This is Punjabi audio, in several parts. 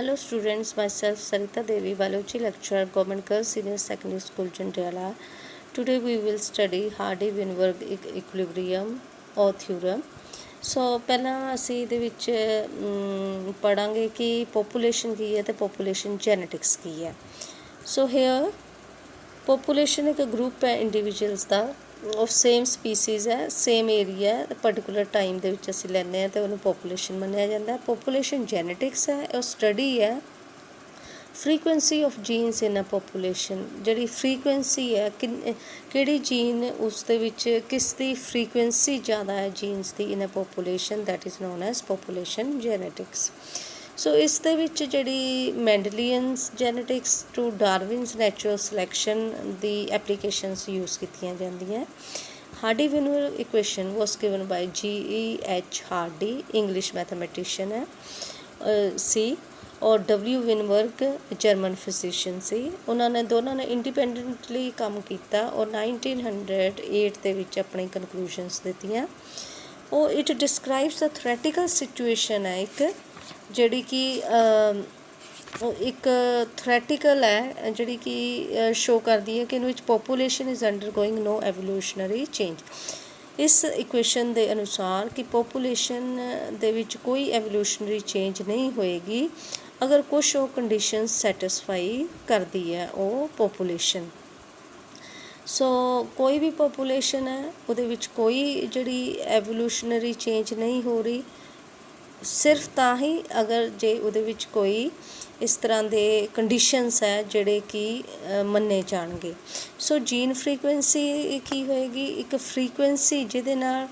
Hello students, myself Sarita Devi Balochi, lecturer, Government Girls Senior Secondary School, Jandiala. Today we will study Hardy-Weinberg equilibrium or theorem. ਸੋ ਪਹਿਲਾਂ ਅਸੀਂ ਇਹਦੇ ਵਿੱਚ ਪੜਾਂਗੇ ਕਿ ਪੋਪੂਲੇਸ਼ਨ ਕੀ ਹੈ ਤੇ ਪੋਪੂਲੇਸ਼ਨ ਜੈਨੇਟਿਕਸ ਕੀ ਹੈ। ਸੋ ਹੇਅਰ ਪੋਪੂਲੇਸ਼ਨ ਇੱਕ ਗਰੁੱਪ ਹੈ individuals the of same species ਹੈ, ਸੇਮ ਏਰੀਆ ਪਰਟੀਕੂਲਰ ਟਾਈਮ ਦੇ ਵਿੱਚ ਅਸੀਂ ਲੈਂਦੇ ਹਾਂ ਅਤੇ ਉਹਨੂੰ ਪੋਪੂਲੇਸ਼ਨ ਮੰਨਿਆ ਜਾਂਦਾ। ਪੋਪੂਲੇਸ਼ਨ ਜੈਨੇਟਿਕਸ ਹੈ, ਉਹ ਸਟੱਡੀ ਹੈ frequency of genes in a population. ਜਿਹੜੀ ਫਰੀਕੁਐਂਸੀ ਹੈ ਕਿਹੜੀ ਜੀਨ ਉਸ ਦੇ ਵਿੱਚ ਕਿਸ ਦੀ ਫਰੀਕੁਐਂਸੀ ਜ਼ਿਆਦਾ ਹੈ ਜੀਨਸ ਦੀ in a population, that is known as population genetics. So ਇਸ ਦੇ ਵਿੱਚ ਜਿਹੜੀ Mendelian's genetics to Darwin's natural selection ਦੀ ਐਪਲੀਕੇਸ਼ਨਸ ਯੂਜ਼ ਕੀਤੀਆਂ ਜਾਂਦੀਆਂ। Hardy-Weinberg equation was given by G.E.H. Hardy, English mathematician है ਸੀ, और W. Weinberg ਜਰਮਨ ਫਿਜ਼ੀਸ਼ੀਅਨ ਸੀ। ਉਹਨਾਂ ਨੇ ਦੋਨਾਂ ਨੇ ਇੰਡੀਪੈਂਡੈਂਟਲੀ ਕੰਮ ਕੀਤਾ ਔਰ 1908 ਦੇ ਵਿੱਚ ਆਪਣੀ ਕਨਕਲੂਸ਼ਨਸ ਦਿੱਤੀਆਂ। ਉਹ it describes a theoretical situation ਹੈ ਇੱਕ ਜਿਹੜੀ ਕਿ ਇੱਕ ਥਿਓਰੈਟੀਕਲ ਹੈ ਜਿਹੜੀ ਕਿ ਸ਼ੋ ਕਰਦੀ ਹੈ ਕਿ ਇਹਦੇ ਵਿੱਚ population is undergoing no evolutionary change. ਇਸ ਇਕੁਏਸ਼ਨ ਦੇ ਅਨੁਸਾਰ ਕਿ ਪੋਪੂਲੇਸ਼ਨ ਦੇ ਵਿੱਚ ਕੋਈ ਐਵੋਲੂਸ਼ਨਰੀ ਚੇਂਜ ਨਹੀਂ ਹੋਏਗੀ ਅਗਰ ਕੁਛ ਉਹ ਕੰਡੀਸ਼ਨ ਸੈਟਿਸਫਾਈ ਕਰਦੀ ਹੈ ਉਹ ਪੋਪੂਲੇਸ਼ਨ। ਸੋ ਕੋਈ ਵੀ ਪੋਪੂਲੇਸ਼ਨ ਹੈ ਉਹਦੇ ਵਿੱਚ ਕੋਈ ਜਿਹੜੀ ਐਵੋਲੂਸ਼ਨਰੀ ਚੇਂਜ ਨਹੀਂ ਹੋ ਰਹੀ ਸਿਰਫ ਤਾਂ ਹੀ ਅਗਰ ਜੇ ਉਹਦੇ ਵਿੱਚ ਕੋਈ ਇਸ ਤਰ੍ਹਾਂ ਦੇ ਕੰਡੀਸ਼ਨਸ ਹੈ ਜਿਹੜੇ ਕਿ ਮੰਨੇ ਜਾਣਗੇ। ਸੋ ਜੀਨ ਫਰੀਕੁਐਂਸੀ ਕੀ ਹੋਏਗੀ, ਇੱਕ ਫਰੀਕੁਐਂਸੀ ਜਿਹਦੇ ਨਾਲ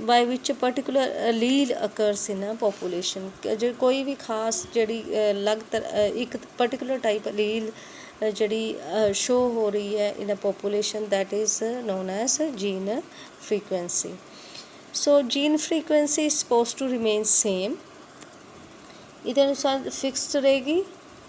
ਬਾਈ ਵਿੱਚ ਪਰਟੀਕੂਲਰ ਅਲੀਲ ਅਕਰਸ ਇਨ ਪੋਪੂਲੇਸ਼ਨ। ਜੇ ਕੋਈ ਵੀ ਖਾਸ ਜਿਹੜੀ ਇੱਕ ਪਰਟੀਕੂਲਰ ਟਾਈਪ ਅਲੀਲ ਜਿਹੜੀ ਸ਼ੋ ਹੋ ਰਹੀ ਹੈ in a population, that is known as gene frequency. So gene frequency is suppose to remain same, ਇਹਦੇ ਅਨੁਸਾਰ ਫਿਕਸਡ ਰਹੇਗੀ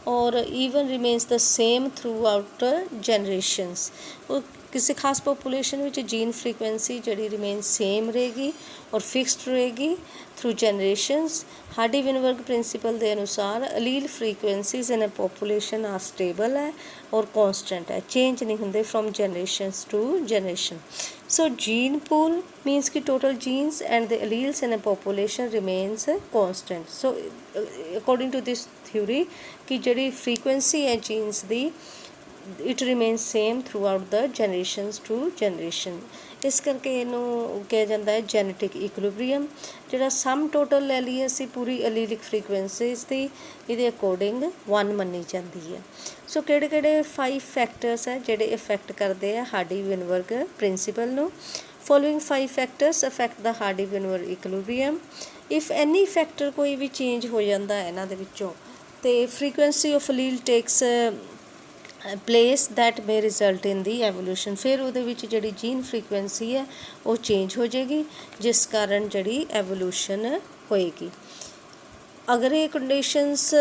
ਔਰ even remains the same throughout generations. ਉਹ ਕਿਸੇ ਖਾਸ ਪੋਪੂਲੇਸ਼ਨ ਵਿੱਚ ਜੀਨ ਫਰੀਕੁਐਂਸੀ ਜਿਹੜੀ ਰਿਮੇਨ ਸੇਮ ਰਹੇਗੀ ਔਰ ਫਿਕਸਡ ਰਹੇਗੀ ਥਰੂ ਜਨਰੇਸ਼ਨਸ। ਹਾਰਡੀ-ਵਿਨਬਰਗ ਪ੍ਰਿੰਸੀਪਲ ਦੇ ਅਨੁਸਾਰ allele frequencies in a population are stable ਹੈ ਔਰ ਕੌਂਸਟੈਂਟ ਹੈ, ਚੇਂਜ ਨਹੀਂ ਹੁੰਦੇ from generations to generation. So gene pool means कि total genes and the alleles in a population remains constant. So according to this theory कि ਜਿਹੜੀ frequency है genes the it remains same throughout the generations to generation। ਇਸ ਕਰਕੇ ਇਹਨੂੰ ਕਿਹਾ ਜਾਂਦਾ ਹੈ ਜੈਨੇਟਿਕ ਇਕੁਇਲਿਬਰੀਅਮ। ਜਿਹੜਾ ਸਮ ਟੋਟਲ ਲੈ ਲਈਏ ਅਸੀਂ ਪੂਰੀ ਅਲੀਲਿਕ ਫਰੀਕੁਐਂਸੀਜ਼ ਦੀ ਇਹਦੇ ਅਕੋਰਡਿੰਗ 1 ਮੰਨੀ ਜਾਂਦੀ ਹੈ। ਸੋ ਕਿਹੜੇ ਕਿਹੜੇ 5 ਫੈਕਟਰਸ ਹੈ ਜਿਹੜੇ ਇਫੈਕਟ ਕਰਦੇ ਆ ਹਾਰਡੀ-ਵਿਨਬਰਗ ਪ੍ਰਿੰਸੀਪਲ ਨੂੰ। Following 5 factors affect the Hardy-Weinberg equilibrium. If any factor ਕੋਈ ਵੀ ਚੇਂਜ ਹੋ ਜਾਂਦਾ ਹੈ ਇਹਨਾਂ ਦੇ ਵਿੱਚੋਂ ਤੇ frequency of allele takes place that may result in the evolution। ਫਿਰ ਉਹਦੇ ਵਿੱਚ ਜਿਹੜੀ ਜੀਨ ਫਰੀਕੁਐਂਸੀ ਹੈ ਉਹ ਚੇਂਜ ਹੋ ਜਾਏਗੀ ਜਿਸ ਕਾਰਨ ਜਿਹੜੀ ਐਵੋਲੂਸ਼ਨ ਹੋਏਗੀ। ਅਗਰ ਇਹ ਕੰਡੀਸ਼ਨਸ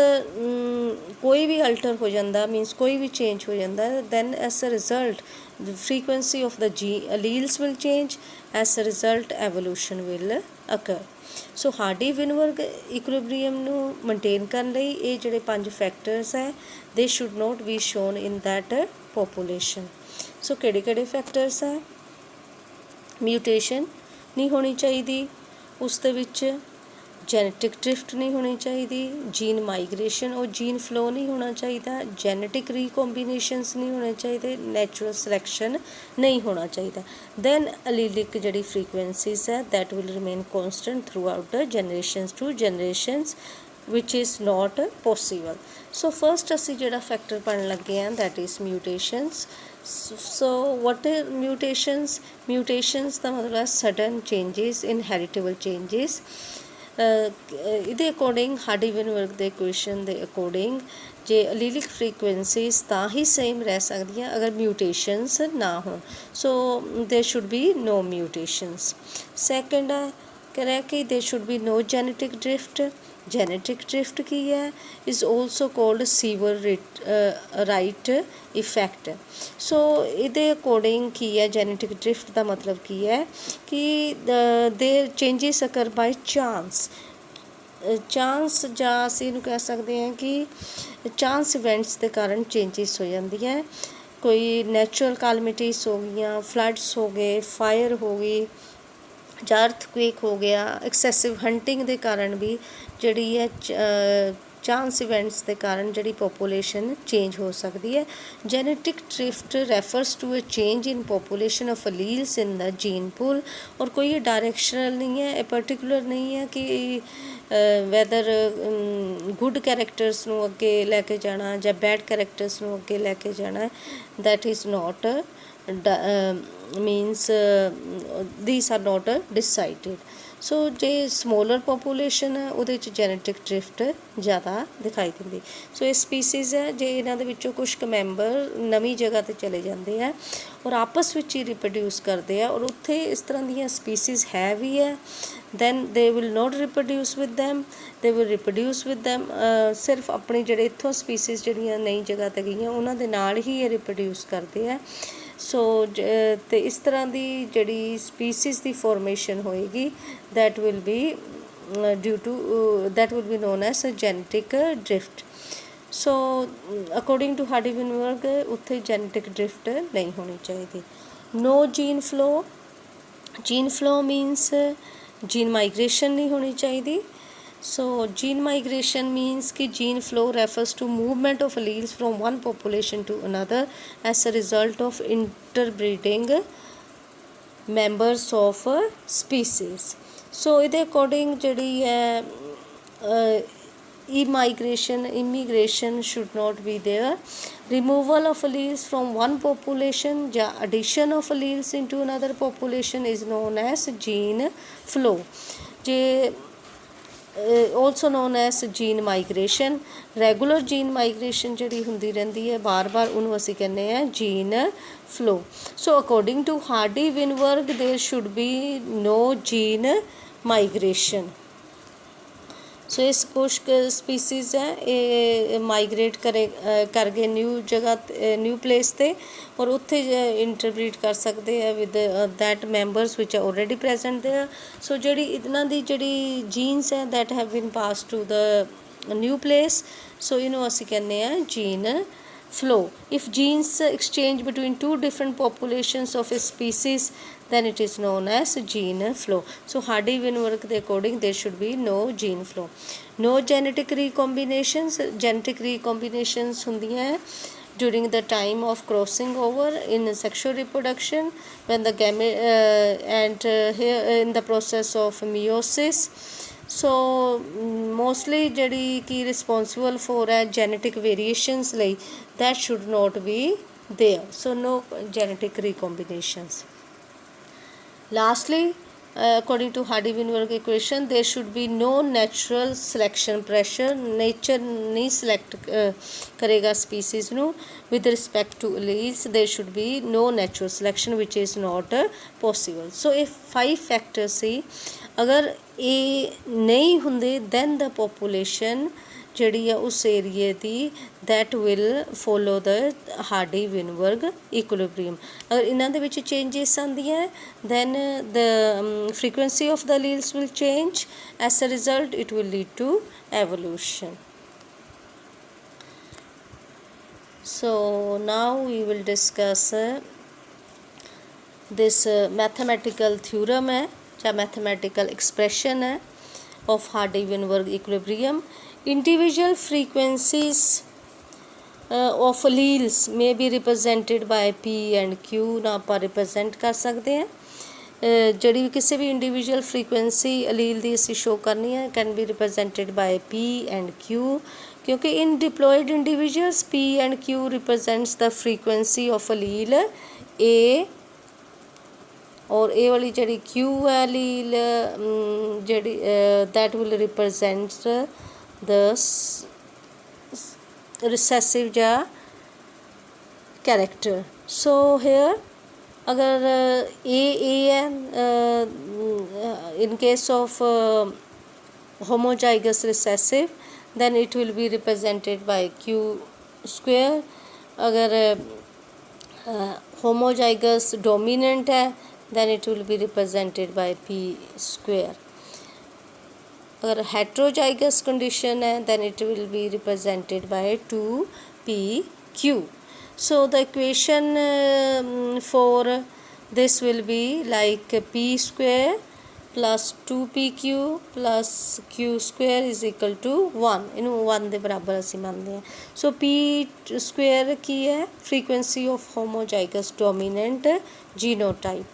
ਕੋਈ ਵੀ ਅਲਟਰ ਹੋ ਜਾਂਦਾ ਮੀਨਸ ਕੋਈ ਵੀ ਚੇਂਜ ਹੋ ਜਾਂਦਾ then as a result the frequency of the alleles will change, as a result evolution will occur। ਸੋ ਹਾਰਡੀ-ਵਿਨਬਰਗ ਇਕੁਇਲਿਬਰੀਅਮ ਨੂੰ ਮੇਨਟੇਨ ਕਰਨ ਲਈ ਇਹ ਜਿਹੜੇ 5 ਫੈਕਟਰਸ ਹੈ they should not be shown in that population. So ਕਿਹੜੇ ਕਿਹੜੇ ਫੈਕਟਰਸ ਹੈ, ਮਿਊਟੇਸ਼ਨ ਨਹੀਂ ਹੋਣੀ ਚਾਹੀਦੀ ਉਸ ਦੇ ਵਿੱਚ, ਜੈਨੇਟਿਕ ਡ੍ਰਿਫਟ ਨਹੀਂ ਹੋਣੀ ਚਾਹੀਦੀ, ਜੀਨ ਮਾਈਗ੍ਰੇਸ਼ਨ ਔਰ ਜੀਨ ਫਲੋ ਨਹੀਂ ਹੋਣਾ ਚਾਹੀਦਾ, ਜੈਨੇਟਿਕ ਰੀਕੋਂਬੀਨੇਸ਼ਨਸ ਨਹੀਂ ਹੋਣੇ ਚਾਹੀਦੇ, ਨੈਚੁਰਲ ਸਿਲੈਕਸ਼ਨ ਨਹੀਂ ਹੋਣਾ ਚਾਹੀਦਾ। ਦੈਨ ਅਲੀਲਿਕ ਜਿਹੜੀ ਫਰੀਕੁਐਂਸੀਜ਼ ਹੈ that will remain constant throughout the generations to generations which is not possible। so first ਅਸੀਂ ਜਿਹੜਾ ਫੈਕਟਰ ਪੜ੍ਹਨ ਲੱਗੇ ਹਾਂ that is mutations। so what are mutations? mutations ਦਾ ਮਤਲਬ ਹੈ sudden changes, inheritable changes। ਇਹਦੇ ਅਕੋਰਡਿੰਗ ਹਾਰਡੀ-ਵਿਨਬਰਗ ਦੇ ਇਕੁਏਸ਼ਨ ਦੇ ਅਕੋਰਡਿੰਗ ਜੇ ਅਲੀਲਿਕ ਫਰੀਕੁਐਂਸੀਜ਼ ਤਾਂ ਹੀ ਸੇਮ ਰਹਿ ਸਕਦੀਆਂ ਅਗਰ ਮਿਊਟੇਸ਼ਨਸ ਨਾ ਹੋਣ। So there should be no mutations. Second ਕਹਿ ਰਿਹਾ ਕਿ there should be no genetic drift. Genetic drift ਕੀ ਹੈ, is also called Sewall Wright effect. So ਇਹਦੇ ਅਕੋਰਡਿੰਗ ਕੀ ਹੈ ਜੈਨੇਟਿਕ ਡ੍ਰਿਫਟ ਦਾ ਮਤਲਬ ਕੀ ਹੈ ਕਿ ਦੇਰ ਚੇਂਜਿਸ ਅਕਰ ਬਾਈ ਚਾਂਸ। ਚਾਂਸ ਜਾਂ ਅਸੀਂ ਇਹਨੂੰ ਕਹਿ ਸਕਦੇ ਹਾਂ ਕਿ ਚਾਂਸ ਇਵੈਂਟਸ ਦੇ ਕਾਰਨ ਚੇਂਜਿਸ ਹੋ ਜਾਂਦੀਆਂ। ਕੋਈ ਨੈਚੁਰਲ ਕੈਲਮਿਟੀਜ਼ ਹੋ ਗਈਆਂ, ਫਲੱਡਸ ਹੋ ਗਏ, ਫਾਇਰ ਹੋ ਗਈ ਜਾਂ ਅਰਥਕੁਏਕ ਹੋ ਗਿਆ, ਐਕਸੈਸਿਵ ਹੰਟਿੰਗ ਦੇ ਕਾਰਨ ਵੀ ਜਿਹੜੀ ਹੈ ਚਾਂਸ ਇਵੈਂਟਸ ਦੇ ਕਾਰਨ ਜਿਹੜੀ ਪੋਪੂਲੇਸ਼ਨ ਚੇਂਜ ਹੋ ਸਕਦੀ ਹੈ। Genetic drift refers to a change in population of alleles in the gene pool. ਔਰ ਕੋਈ ਇਹ ਡਾਇਰੈਕਸ਼ਨਲ ਨਹੀਂ ਹੈ, ਇਹ ਪਰਟੀਕੂਲਰ ਨਹੀਂ ਹੈ ਕਿ ਵੈਦਰ ਗੁੱਡ ਕੈਰੈਕਟਰਸ ਨੂੰ ਅੱਗੇ ਲੈ ਕੇ ਜਾਣਾ ਜਾਂ ਬੈਡ ਕੈਰੈਕਟਰਸ ਨੂੰ ਅੱਗੇ ਲੈ ਕੇ ਜਾਣਾ। That is not means these are not decided। ਸੋ ਜੇ ਸਮੋਲਰ ਪੋਪੂਲੇਸ਼ਨ ਹੈ ਉਹਦੇ 'ਚ ਜੈਨੇਟਿਕ ਡ੍ਰਿਫਟ ਜ਼ਿਆਦਾ ਦਿਖਾਈ ਦਿੰਦੀ। ਸੋ ਇਹ ਸਪੀਸੀਜ਼ ਹੈ, ਜੇ ਇਹਨਾਂ ਦੇ ਵਿੱਚੋਂ ਕੁਛ ਕੁ ਮੈਂਬਰ ਨਵੀਂ ਜਗ੍ਹਾ 'ਤੇ ਚਲੇ ਜਾਂਦੇ ਆ ਔਰ ਆਪਸ ਵਿੱਚ ਹੀ ਰਿਪਰੋਡਿਊਸ ਕਰਦੇ ਆ ਔਰ ਉੱਥੇ ਇਸ ਤਰ੍ਹਾਂ ਦੀਆਂ ਸਪੀਸੀਜ਼ ਹੈ ਵੀ ਹੈ, then they will not reproduce with them, they will reproduce with them। ਸਿਰਫ ਆਪਣੀ ਜਿਹੜੇ ਇੱਥੋਂ ਸਪੀਸੀਜ਼ ਜਿਹੜੀਆਂ ਨਈ ਜਗ੍ਹਾ 'ਤੇ ਗਈਆਂ ਉਹਨਾਂ ਦੇ ਨਾਲ ਹੀ ਇਹ ਰਿਪਰੋਡਿਊਸ ਕਰਦੇ ਆ। ਸੋ ਅਤੇ ਇਸ ਤਰ੍ਹਾਂ ਦੀ ਜਿਹੜੀ ਸਪੀਸੀਜ਼ ਦੀ ਫੋਰਮੇਸ਼ਨ ਹੋਏਗੀ that will be due to that will be known as genetic drift। So according to Hardy Weinberg ਉੱਥੇ ਜੈਨੇਟਿਕ ਡ੍ਰਿਫਟ ਨਹੀਂ ਹੋਣੀ ਚਾਹੀਦੀ। No gene flow, gene flow means gene migration ਨਹੀਂ ਹੋਣੀ ਚਾਹੀਦੀ। So gene migration means कि gene flow refers to movement of alleles from one population to another as a result of interbreeding members of a species। So ਇਹਦੇ ਅਕੋਰਡਿੰਗ ਜਿਹੜੀ ਹੈ immigration should not be there। removal of alleles from one population ਜਾਂ addition of alleles into another population is known as gene flow। ਜੇ also known as gene migration। Regular gene migration ਜਿਹੜੀ ਹੁੰਦੀ ਰਹਿੰਦੀ ਹੈ ਬਾਰ-ਬਾਰ, ਉਹਨੂੰ ਅਸੀਂ ਕਹਿੰਦੇ ਹਾਂ gene flow. So according to Hardy Weinberg there should be no gene migration. So ਇਸ ਕੁਛ ਸਪੀਸੀਜ਼ ਹੈ ਇਹ ਮਾਈਗ੍ਰੇਟ ਕਰ ਗਏ ਨਿਊ ਜਗ੍ਹਾ ਨਿਊ ਪਲੇਸ 'ਤੇ ਔਰ ਉੱਥੇ ਇੰਟਰਬਰੀਡ ਕਰ ਸਕਦੇ ਆ ਵਿਦ ਦੈਟ ਮੈਂਬਰਸ ਵਿਚ ਆਲਰੇਡੀ ਪ੍ਰੈਜ਼ੈਂਟ ਦੇਅਰ। ਸੋ ਜਿਹੜੀ ਇਹਨਾਂ ਦੀ ਜਿਹੜੀ ਜੀਨਸ ਹੈ that have been pass to the new place, so ਇਹਨੂੰ ਅਸੀਂ ਕਹਿੰਦੇ ਹਾਂ gene flow। If genes exchange between two different populations of a species, then it is known as gene flow। So Hardy Weinberg ਦੇ according there should be no gene flow। No genetic recombinations, genetic recombinations ਹੁੰਦੀਆਂ ਹੈ during the time of crossing over in sexual reproduction when the gamete and here in the process of meiosis। So mostly ਜਿਹੜੀ ਕਿ ਰਿਸਪੋਂਸੀਬਲ ਫੋਰ ਹੈ ਜੈਨੇਟਿਕ ਵੇਰੀਏਸ਼ਨਸ ਲਈ that should not be there। So no genetic recombinations। Lastly, according to Hardy Weinberg equation there should be no natural selection pressure। nature नहीं select करेगा species ਨੂੰ with respect to alleles। there should be no natural selection which is not possible। so ਇਹ 5 factors ਸੀ, ਅਗਰ ਇਹ ਨਹੀਂ ਹੁੰਦੇ then the population ਜਿਹੜੀ ਆ ਉਸ ਏਰੀਏ ਦੀ that will follow the Hardy Weinberg equilibrium। ਅਗਰ ਇਹਨਾਂ ਦੇ ਵਿੱਚ ਚੇਂਜਿਸ ਆਉਂਦੀਆਂ then the frequency of the alleles will change। as a result it will lead to evolution। so now we will discuss this mathematical theorem है ਜਾਂ mathematical expression है of Hardy Weinberg equilibrium। individual frequencies of alleles may be represented by P and Q। ਨਾ ਆਪਾਂ ਰਿਪਰੈਜ਼ੈਂਟ ਕਰ ਸਕਦੇ ਹਾਂ ਜਿਹੜੀ ਵੀ ਕਿਸੇ ਵੀ ਇੰਡੀਵਿਜੂਅਲ ਫਰੀਕੁਐਂਸੀ ਅਲੀਲ ਦੀ ਅਸੀਂ ਸ਼ੋ ਕਰਨੀ ਹੈ can be represented by P and Q। ਕਿਉਂਕਿ in diploid individuals P and Q represents the frequency of allele A ਔਰ ਇਹ ਵਾਲੀ ਜਿਹੜੀ Q ਹੈ ਅਲੀਲ ਜਿਹੜੀ that will represent the recessive ਜਾਂ character। so here अगर A है in case of homozygous recessive then it will be represented by Q square। अगर homozygous dominant है then it will be represented by P square। अगर heterozygous condition है then it will be represented by 2pq. So the equation for this will be like p square plus 2pq plus q square is equal to 1. ਇਹਨੂੰ 1 ਦੇ ਬਰਾਬਰ ਅਸੀਂ ਮੰਨਦੇ ਹਾਂ. ਸੋ p square ਕੀ ਹੈ? frequency of homozygous dominant genotype.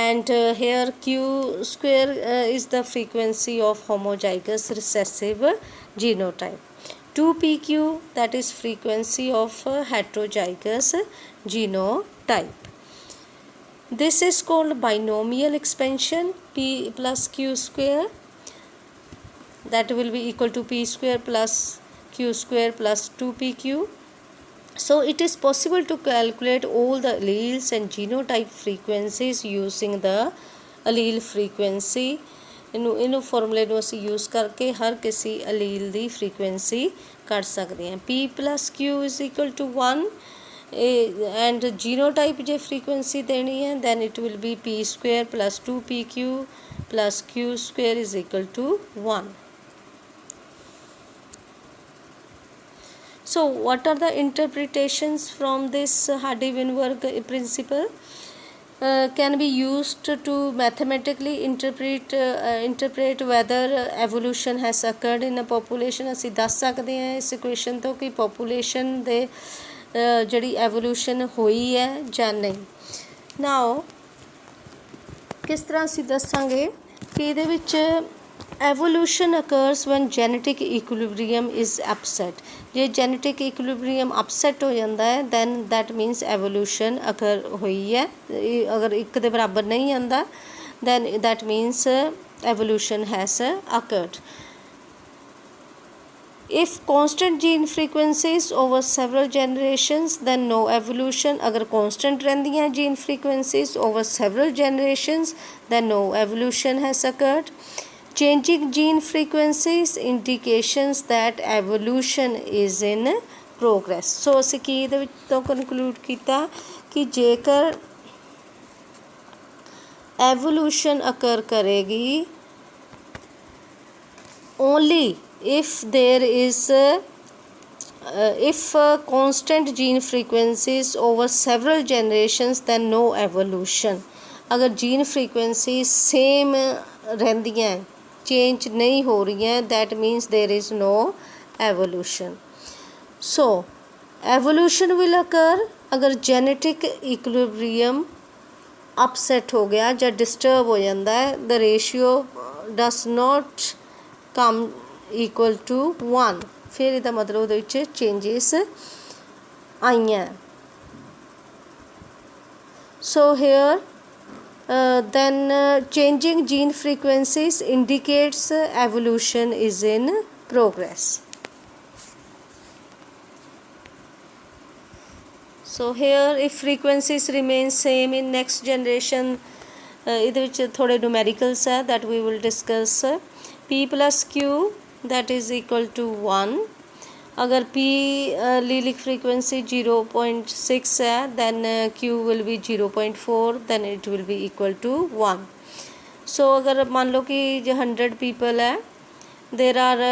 And here q square is the frequency of homozygous recessive genotype. 2pq, that is frequency of heterozygous genotype. This is called binomial expansion. P plus q square, that will be equal to p square plus q square plus 2pq. So it is possible to calculate all the alleles and genotype frequencies using the allele frequency. ਇਹਨੂੰ ਫਾਰਮੂਲੇ ਨੂੰ ਅਸੀਂ ਯੂਜ਼ ਕਰਕੇ ਹਰ ਕਿਸੇ ਅਲੀਲ ਦੀ ਫ੍ਰੀਕੁਐਂਸੀ ਕੱਢ ਸਕਦੇ ਹਾਂ. p plus q is equal to 1 and genotype ਜੇ ਫ੍ਰੀਕੁਐਂਸੀ ਦੇਣੀ ਹੈ then it will be p square plus 2pq plus q square is equal to 1. So what are the interpretations from this Hardy-Weinberg principle? Can be used to mathematically interpret whether evolution has occurred in a population. ਅਸੀਂ ਦੱਸ ਸਕਦੇ ਹਾਂ ਇਸ ਇਕੁਏਸ਼ਨ ਤੋਂ ਕਿ ਪੋਪੂਲੇਸ਼ਨ ਦੇ ਜਿਹੜੀ ਐਵੋਲੂਸ਼ਨ ਹੋਈ ਹੈ ਜਾਂ ਨਹੀਂ. ਨਾਓ ਕਿਸ ਤਰ੍ਹਾਂ ਅਸੀਂ ਦੱਸਾਂਗੇ ਕਿ ਇਹਦੇ ਵਿੱਚ evolution occurs when genetic equilibrium is upset. ਜੇ genetic equilibrium upset ਹੋ ਜਾਂਦਾ ਹੈ then that means evolution occur ਹੋਈ ਹੈ. ਅਗਰ ਇੱਕ ਦੇ ਬਰਾਬਰ ਨਹੀਂ ਆਉਂਦਾ then that means evolution has occurred. If constant gene frequencies over several generations then no evolution. अगर constant रहंदियां gene frequencies over several generations then no evolution has occurred. Changing gene frequencies indications that evolution is in progress. So ਅਸੀਂ ਕੀ ਇਹਦੇ ਵਿੱਚ ਤੋਂ conclude ਕੀਤਾ ਕਿ ਜੇਕਰ evolution occur ਕਰੇਗੀ only if there is if constant gene frequencies over several generations then no evolution. अगर gene frequencies same रहंदियां चेंज नहीं हो रही हैं that means there is no evolution. So evolution will occur अगर जेनेटिक इक्विलिब्रियम अपसेट हो गया या डिस्टर्ब हो जाता है the ratio does not come equal to 1. फिर इसका मतलब ਉਹਦੇ ਵਿੱਚ चेंजिस आईयां. So here then changing gene frequencies indicates evolution is in progress. So here if frequencies remain same in next generation ਇਹਦੇ ਵਿੱਚ ਥੋੜੇ numericals ਹੈ that we will discuss. p plus q that is equal to 1. अगर p लीलिक frequency 0.6 है then q will be 0.4 then it will be equal to 1. So अगर मान लो कि जो 100 people है there are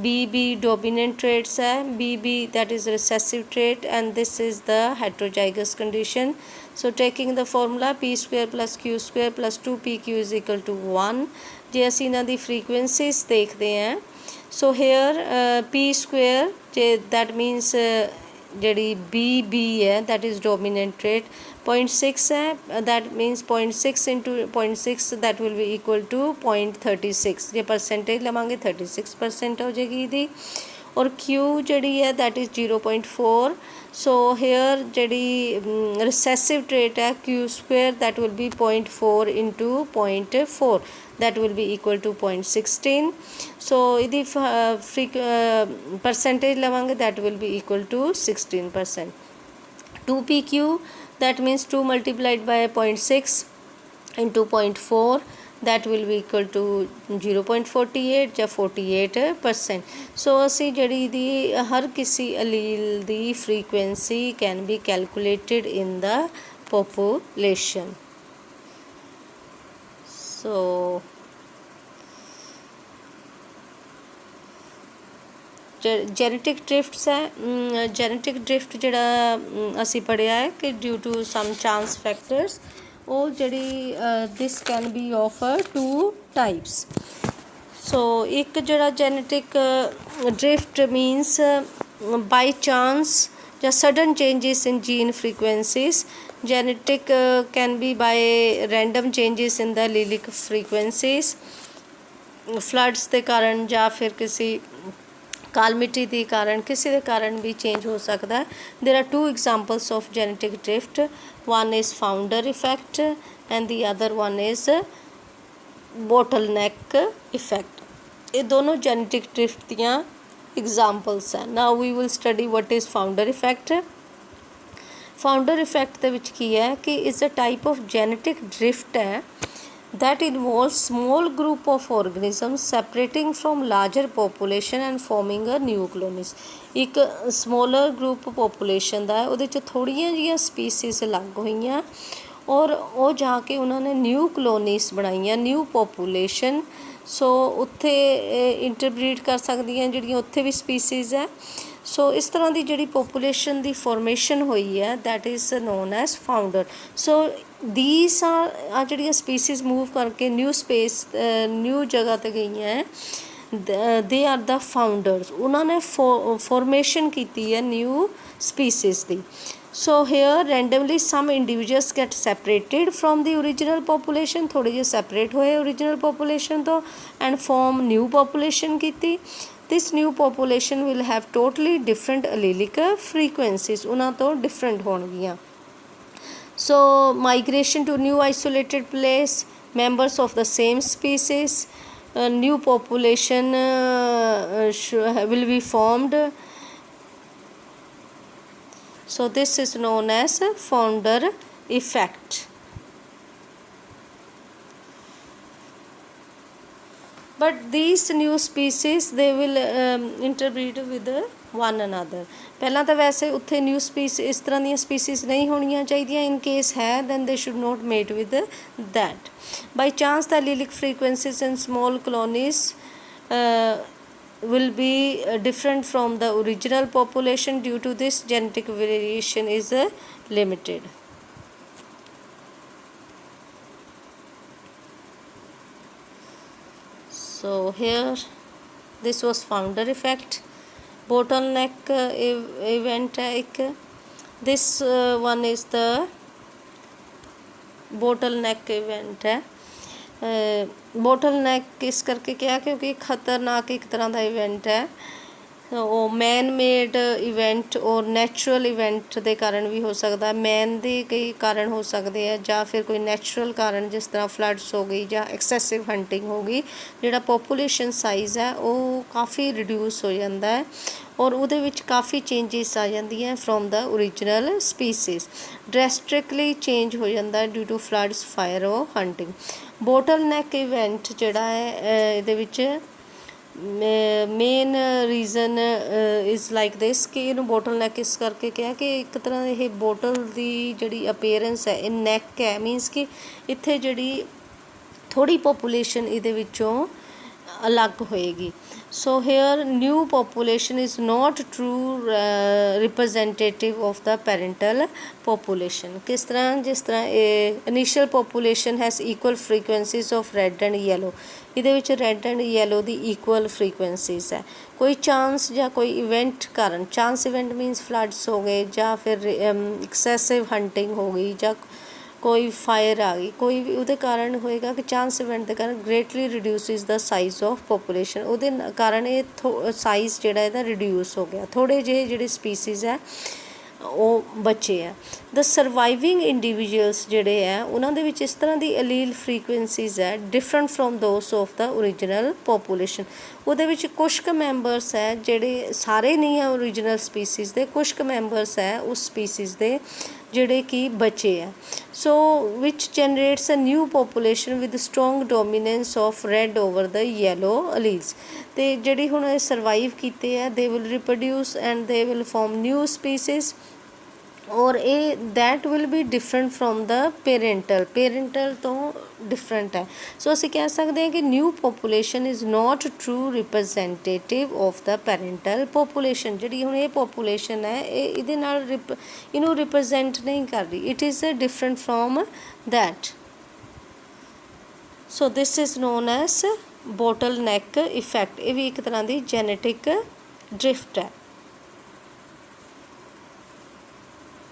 bb dominant traits है bb that is recessive trait and this is the heterozygous condition. So taking the formula p square plus q square plus 2pq is equal to 1. जे ਅਸੀਂ ਇਹਨਾਂ ਦੀ frequencies ਦੇਖਦੇ हैं so here p square that means ਜਿਹੜੀ BB है that is dominant trait 0.6 है that means 0.6 into 0.6 that will be equal to 0.36. ਜੇ percentage ਲਵਾਂਗੇ 36% ਹੋ ਜਾਏਗੀ ਇਹਦੀ और Q ਜਿਹੜੀ है that is 0.4. so here ਜਿਹੜੀ recessive trait है Q square that will be 0.4 into 0.4 that will be equal to 0.16. so ਇਹਦੀ percentage ਲਵਾਂਗੇ that will be equal to 16%. 2pq that means 2 multiplied by 0.6 into 0.4 that will be equal to 0.48 ਜਾਂ 48%. so ਅਸੀਂ ਜਿਹੜੀ ਦੀ ਹਰ ਕਿਸੇ allele ਦੀ frequency can be calculated in the population. so genetic drifts ਹੈ, ਜੈਨੇਟਿਕ ਡ੍ਰਿਫਟ ਜਿਹੜਾ ਅਸੀਂ ਪੜ੍ਹਿਆ ਹੈ ਕਿ due to some chance factors, ਉਹ ਜਿਹੜੀ this can be of 2 types. So ਇੱਕ ਜਿਹੜਾ genetic drift means by chance ਜਾਂ sudden changes in gene frequencies. genetic can be by random changes in the allelic frequencies, floods ਦੇ ਕਾਰਨ ਜਾਂ ਫਿਰ ਕਿਸੇ ਕਾਲਮਿਟੀ ਦੇ ਕਾਰਨ, ਕਿਸੇ ਦੇ ਕਾਰਨ ਵੀ ਚੇਂਜ ਹੋ ਸਕਦਾ ਹੈ। there are two examples of genetic drift, one is founder effect and the other one is bottleneck effect। ਇਹ ਦੋਨੋਂ genetic drift ਦੀਆਂ examples ਹੈ। now we will study what is founder effect। Founder effect ਦੇ ਵਿੱਚ ਕੀ ਹੈ ਕਿ it's a type of genetic drift ਹੈ that involves small group of organisms separating from larger population and forming a new colonies। ਇੱਕ smaller group population ਦਾ ਉਹਦੇ 'ਚ ਥੋੜ੍ਹੀਆਂ ਜਿਹੀਆਂ ਸਪੀਸੀਜ਼ ਅਲੱਗ ਹੋਈਆਂ ਔਰ ਉਹ ਜਾ ਕੇ ਉਹਨਾਂ ਨੇ ਨਿਊ ਕਲੋਨੀਸ ਬਣਾਈਆਂ, ਨਿਊ ਪੋਪੂਲੇਸ਼ਨ। ਸੋ ਉੱਥੇ ਇੰਟਰਬਰੀਡ ਕਰ ਸਕਦੀਆਂ ਜਿਹੜੀਆਂ ਉੱਥੇ ਵੀ ਸਪੀਸੀਜ਼ ਹੈ। ਸੋ ਇਸ ਤਰ੍ਹਾਂ ਦੀ ਜਿਹੜੀ ਪੋਪੂਲੇਸ਼ਨ ਦੀ ਫੋਰਮੇਸ਼ਨ ਹੋਈ ਹੈ that is known as founder. ਸੋ ਦੀਸ ਆ ਜਿਹੜੀਆਂ ਸਪੀਸੀਜ਼ ਮੂਵ ਕਰਕੇ ਨਿਊ ਸਪੇਸ, ਨਿਊ ਜਗ੍ਹਾ 'ਤੇ ਗਈਆਂ ਹੈ, ਦੇ ਆਰ ਦਾ ਫਾਊਂਡਰਸ। ਉਹਨਾਂ ਨੇ ਫੋਰਮੇਸ਼ਨ ਕੀਤੀ ਹੈ new species the. So here randomly some individuals get separated from the original population, ਥੋੜ੍ਹੇ ਜਿਹੇ separate ਹੋਏ original population ਤੋਂ and form new population ਕੀਤੀ। this new population will have totally different allelic frequencies, ਉਹਨਾਂ ਤੋਂ different ਹੋਣਗੀਆਂ। so migration to new isolated place, members of the same species, new population will be formed। so this is known as founder effect। but these new species they will interbreed with one another। ਪਹਿਲਾਂ ਤਾਂ ਵੈਸੇ ਉੱਥੇ ਨਿਊ ਸਪੀਸ ਇਸ ਤਰ੍ਹਾਂ ਦੀਆਂ ਸਪੀਸੀਜ਼ ਨਹੀਂ ਹੋਣੀਆਂ ਚਾਹੀਦੀਆਂ। ਇਨ ਕੇਸ ਹੈ then they should not mate with that। by chance the allelic frequencies in small colonies will be different from the original population, due to this genetic variation is limited। so here this was founder effect। bottleneck event ਹੈ ਇੱਕ, this one is the bottleneck event ਹੈ। bottleneck ਇਸ ਕਰਕੇ ਕਿਹਾ ਕਿਉਂਕਿ ਖਤਰਨਾਕ ਇੱਕ ਤਰ੍ਹਾਂ ਦਾ ਇਵੈਂਟ ਹੈ। ਉਹ ਮੈਨ ਮੇਡ ਇਵੈਂਟ ਔਰ ਨੈਚੁਰਲ ਇਵੈਂਟ ਦੇ ਕਾਰਨ ਵੀ ਹੋ ਸਕਦਾ। ਮੈਨ ਦੇ ਕਈ ਕਾਰਨ ਹੋ ਸਕਦੇ ਆ ਜਾਂ ਫਿਰ ਕੋਈ ਨੈਚੁਰਲ ਕਾਰਨ, ਜਿਸ ਤਰ੍ਹਾਂ ਫਲੱਡਸ ਹੋ ਗਈ ਜਾਂ ਐਕਸੈਸਿਵ ਹੰਟਿੰਗ ਹੋ ਗਈ। ਜਿਹੜਾ ਪੋਪੂਲੇਸ਼ਨ ਸਾਈਜ਼ ਹੈ ਉਹ ਕਾਫੀ ਰਿਡਿਊਸ ਹੋ ਜਾਂਦਾ ਹੈ ਔਰ ਉਹਦੇ ਵਿੱਚ ਕਾਫੀ ਚੇਂਜਿਸ ਆ ਜਾਂਦੀਆਂ from the original species. Drastically change ਹੋ ਜਾਂਦਾ ਡਿਊ ਟੂ ਫਲੱਡਸ, ਫਾਇਰ ਔਰ ਹੰਟਿੰਗ। ਬੋਟਲਨੈਕ ਇਵੈਂਟ ਜਿਹੜਾ ਹੈ ਇਹਦੇ ਵਿੱਚ main reason is like this ਕਿ ਇਹਨੂੰ ਬੋਟਲਨੈਕ ਇਸ ਕਰਕੇ ਕਿਹਾ ਕਿ ਇੱਕ ਤਰ੍ਹਾਂ ਇਹ ਬੋਟਲ ਦੀ ਜਿਹੜੀ ਅਪੀਅਰੈਂਸ ਹੈ, ਇਹ ਨੈਕ ਹੈ, ਮੀਨਸ ਕਿ ਇੱਥੇ ਜਿਹੜੀ ਥੋੜ੍ਹੀ ਪੋਪੂਲੇਸ਼ਨ ਇਹਦੇ ਵਿੱਚੋਂ ਅਲੱਗ ਹੋਏਗੀ। so here new population is not true representative of the parental population। ਕਿਸ ਤਰ੍ਹਾਂ, ਜਿਸ ਤਰ੍ਹਾਂ ਇਹ initial population has equal frequencies of red and yellow, ਇਹਦੇ ਵਿੱਚ red and yellow the equal frequencies ਹੈ। ਕੋਈ ਚਾਂਸ ਜਾਂ ਕੋਈ ਇਵੈਂਟ ਕਾਰਨ, ਚਾਂਸ ਇਵੈਂਟ ਮੀਨਸ ਫਲੱਡਸ ਹੋ ਗਏ ਜਾਂ ਫਿਰ ਐਕਸੈਸਿਵ ਹੰਟਿੰਗ ਹੋ ਗਈ ਜਾਂ ਕੋਈ ਫਾਇਰ ਆ ਗਈ, ਕੋਈ ਵੀ ਉਹਦੇ ਕਾਰਨ ਹੋਏਗਾ ਕਿ ਚਾਂਸ ਇਵੈਂਟ ਦੇ ਕਾਰਨ ਗ੍ਰੇਟਲੀ ਰਿਡਿਊਸਿਸ ਦਾ ਸਾਈਜ਼ ਆਫ ਪੋਪੂਲੇਸ਼ਨ। ਉਹਦੇ ਕਾਰਨ ਇਹ ਸਾਈਜ਼ ਜਿਹੜਾ ਇਹਦਾ ਰਿਡਿਊਸ ਹੋ ਗਿਆ, ਥੋੜ੍ਹੇ ਜਿਹੇ ਜਿਹੜੇ ਸਪੀਸੀਜ਼ ਹੈ ਉਹ ਬੱਚੇ ਆ। ਦ ਸਰਵਾਈਵਿੰਗ ਇੰਡੀਵਿਜੂਅਲਸ ਜਿਹੜੇ ਹੈ ਉਹਨਾਂ ਦੇ ਵਿੱਚ ਇਸ ਤਰ੍ਹਾਂ ਦੀ ਅਲੀਲ ਫ੍ਰੀਕੁਐਂਸੀਜ਼ ਹੈ different from those of the original population. ਉਹਦੇ ਵਿੱਚ ਕੁਛ ਕੁ ਮੈਂਬਰਸ ਹੈ ਜਿਹੜੇ ਸਾਰੇ ਨਹੀਂ ਹੈ ਓਰੀਜਨਲ ਸਪੀਸੀਜ਼ ਦੇ, ਕੁਛ ਕੁ ਮੈਂਬਰਸ ਹੈ ਉਸ ਸਪੀਸੀਜ਼ ਦੇ ਜਿਹੜੇ ਕਿ ਬਚੇ ਆ। So which generates a new population with strong dominance of red over the yellow alleles. ਅਤੇ ਜਿਹੜੀ ਹੁਣ ਇਹ ਸਰਵਾਈਵ ਕੀਤੇ ਆ they will reproduce and they will form new species. ਔਰ ਇਹ that will be different from the parental ਤੋਂ different ਹੈ। ਸੋ ਅਸੀਂ ਕਹਿ ਸਕਦੇ ਹਾਂ ਕਿ new population is not true representative of the parental population. ਜਿਹੜੀ ਹੁਣ ਇਹ ਪੋਪੂਲੇਸ਼ਨ ਹੈ ਇਹਦੇ ਨਾਲ ਇਹਨੂੰ ਰਿਪਰੈਜ਼ੈਂਟ ਨਹੀਂ ਕਰ ਰਹੀ, it is different from that। So this is known as bottle neck effect. ਇਹ ਵੀ ਇੱਕ ਤਰ੍ਹਾਂ ਦੀ ਜੈਨੇਟਿਕ ਡ੍ਰਿਫਟ ਹੈ।